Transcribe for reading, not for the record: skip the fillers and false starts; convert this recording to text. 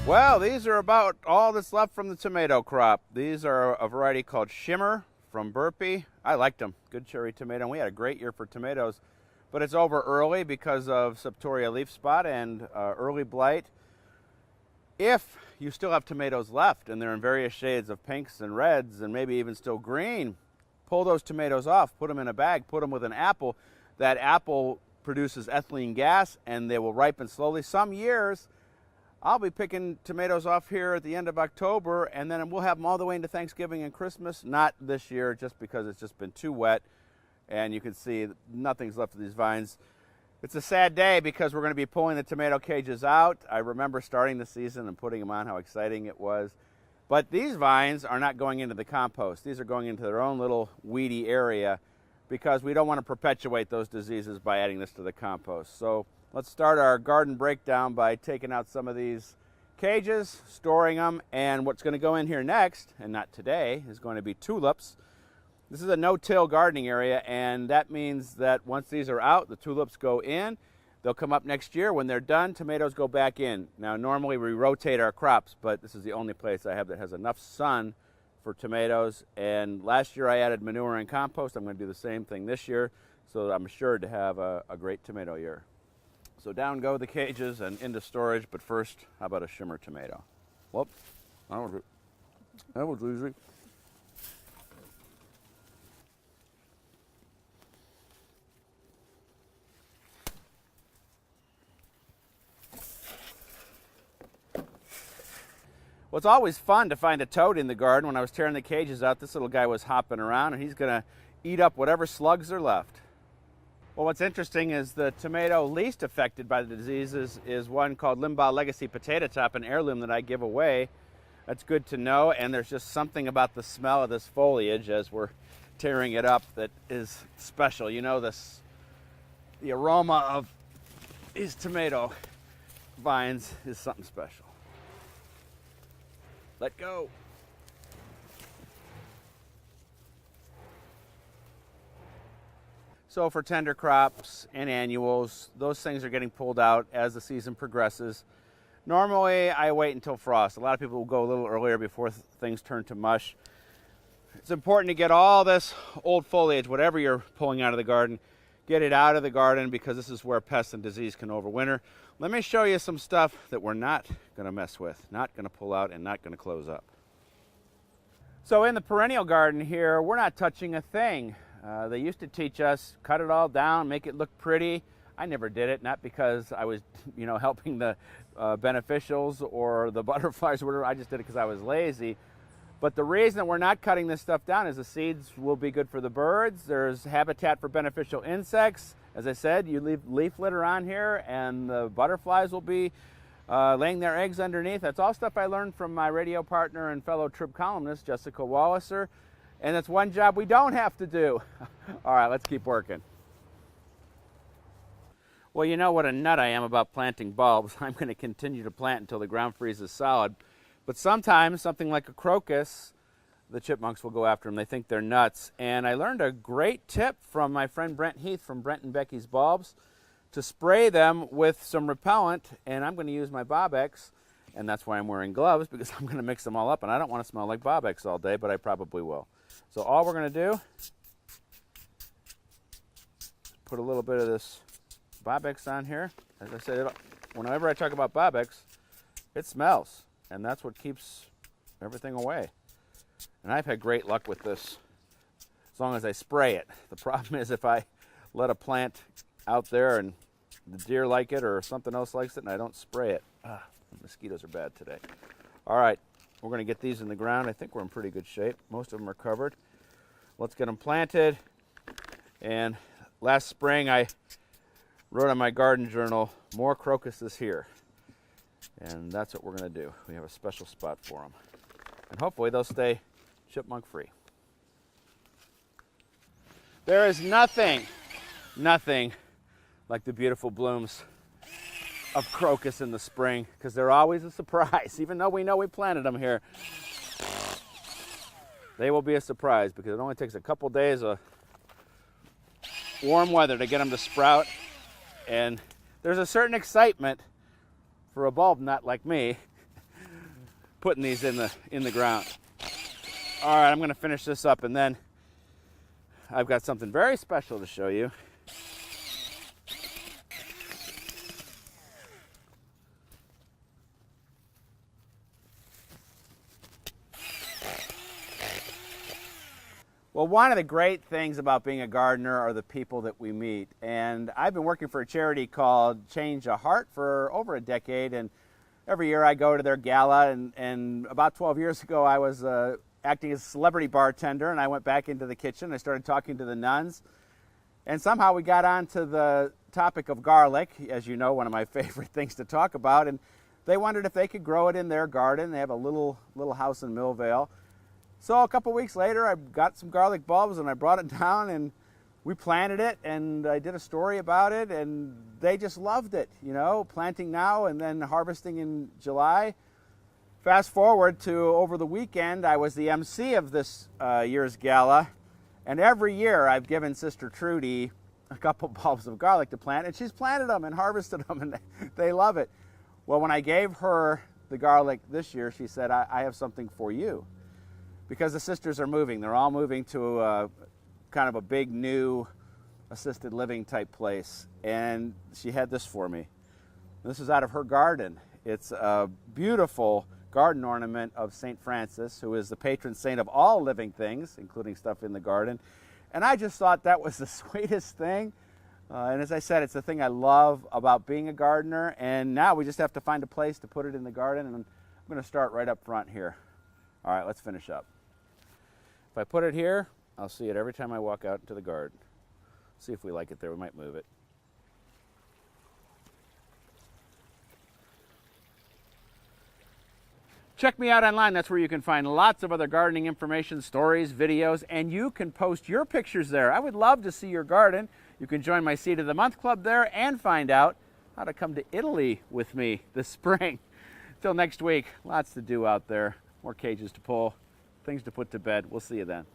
Well, these are about all that's left from the tomato crop. These are a variety called Shimmer from Burpee. I liked them. Good cherry tomato. And we had a great year for tomatoes, but it's over early because of Septoria leaf spot and early blight. If you still have tomatoes left and they're in various shades of pinks and reds and maybe even still green, pull those tomatoes off, put them in a bag, put them with an apple. That apple produces ethylene gas and they will ripen slowly. Some years, I'll be picking tomatoes off here at the end of October, and then we'll have them all the way into Thanksgiving and Christmas. Not this year, just because it's just been too wet, and you can see nothing's left of these vines. It's a sad day because we're going to be pulling the tomato cages out. I remember starting the season and putting them on, how exciting it was. But these vines are not going into the compost. These are going into their own little weedy area because we don't want to perpetuate those diseases by adding this to the compost. So let's start our garden breakdown by taking out some of these cages, storing them, and what's going to go in here next, and not today, is going to be tulips. This is a no-till gardening area, and that means that once these are out, the tulips go in. They'll come up next year. When they're done, tomatoes go back in. Now, normally we rotate our crops, but this is the only place I have that has enough sun for tomatoes. And last year I added manure and compost. I'm going to do the same thing this year, so that I'm assured to have a great tomato year. So down go the cages and into storage, but first, how about a Shimmer tomato? Whoop, that was easy. Well, it's always fun to find a toad in the garden. When I was tearing the cages out, this little guy was hopping around, and he's going to eat up whatever slugs are left. Well, what's interesting is the tomato least affected by the diseases is one called Limbaugh Legacy Potato Top, an heirloom that I give away. That's good to know, and there's just something about the smell of this foliage as we're tearing it up that is special. You know, the aroma of these tomato vines is something special. Let go. So for tender crops and annuals, those things are getting pulled out as the season progresses. Normally, I wait until frost. A lot of people will go a little earlier before things turn to mush. It's important to get all this old foliage, whatever you're pulling out of the garden, get it out of the garden because this is where pests and disease can overwinter. Let me show you some stuff that we're not going to mess with, not going to pull out, and not going to close up. So in the perennial garden here, we're not touching a thing. They used to teach us, cut it all down, make it look pretty. I never did it, not because I was, helping the beneficials or the butterflies or whatever. I just did it because I was lazy. But the reason that we're not cutting this stuff down is the seeds will be good for the birds. There's habitat for beneficial insects. As I said, you leave leaf litter on here and the butterflies will be laying their eggs underneath. That's all stuff I learned from my radio partner and fellow Trib columnist, Jessica Walliser. And that's one job we don't have to do. All right, let's keep working. Well, you know what a nut I am about planting bulbs. I'm going to continue to plant until the ground freezes solid. But sometimes, something like a crocus, the chipmunks will go after them. They think they're nuts. And I learned a great tip from my friend Brent Heath from Brent and Becky's Bulbs to spray them with some repellent. And I'm going to use my Bob-X. And that's why I'm wearing gloves, because I'm going to mix them all up. And I don't want to smell like Bob-X all day, but I probably will. So all we're going to do is put a little bit of this Bob-X on here. As I said, whenever I talk about Bob-X, it smells. And that's what keeps everything away. And I've had great luck with this as long as I spray it. The problem is if I let a plant out there and the deer like it or something else likes it and I don't spray it. The mosquitoes are bad today. All right, we're going to get these in the ground. I think we're in pretty good shape. Most of them are covered. Let's get them planted. And last spring I wrote on my garden journal, more crocuses here. And that's what we're going to do. We have a special spot for them. And hopefully they'll stay chipmunk free. There is nothing like the beautiful blooms of crocus in the spring, because they're always a surprise. Even though we know we planted them here, they will be a surprise because it only takes a couple days of warm weather to get them to sprout. And there's a certain excitement for a bulb nut like me putting these in the ground. All right, I'm going to finish this up, and then I've got something very special to show you. Well, one of the great things about being a gardener are the people that we meet. And I've been working for a charity called Change a Heart for over a decade. And every year I go to their gala. And about 12 years ago, I was acting as a celebrity bartender. And I went back into the kitchen. I started talking to the nuns. And somehow we got onto the topic of garlic, as you know, one of my favorite things to talk about. And they wondered if they could grow it in their garden. They have a little house in Millvale. So a couple weeks later, I got some garlic bulbs and I brought it down and we planted it, and I did a story about it, and they just loved it, you know, planting now and then harvesting in July. Fast forward to over the weekend, I was the MC of this year's gala, and every year I've given Sister Trudy a couple bulbs of garlic to plant, and she's planted them and harvested them, and they love it. Well, when I gave her the garlic this year, she said, I have something for you. Because the sisters are moving. They're all moving to kind of a big new assisted living type place. And she had this for me. This is out of her garden. It's a beautiful garden ornament of St. Francis, who is the patron saint of all living things, including stuff in the garden. And I just thought that was the sweetest thing. And as I said, it's the thing I love about being a gardener. And now we just have to find a place to put it in the garden. And I'm going to start right up front here. All right, let's finish up. If I put it here, I'll see it every time I walk out into the garden. See if we like it there. We might move it. Check me out online. That's where you can find lots of other gardening information, stories, videos, and you can post your pictures there. I would love to see your garden. You can join my Seed of the Month Club there and find out how to come to Italy with me this spring. Till next week, lots to do out there. More cages to pull, things to put to bed. We'll see you then.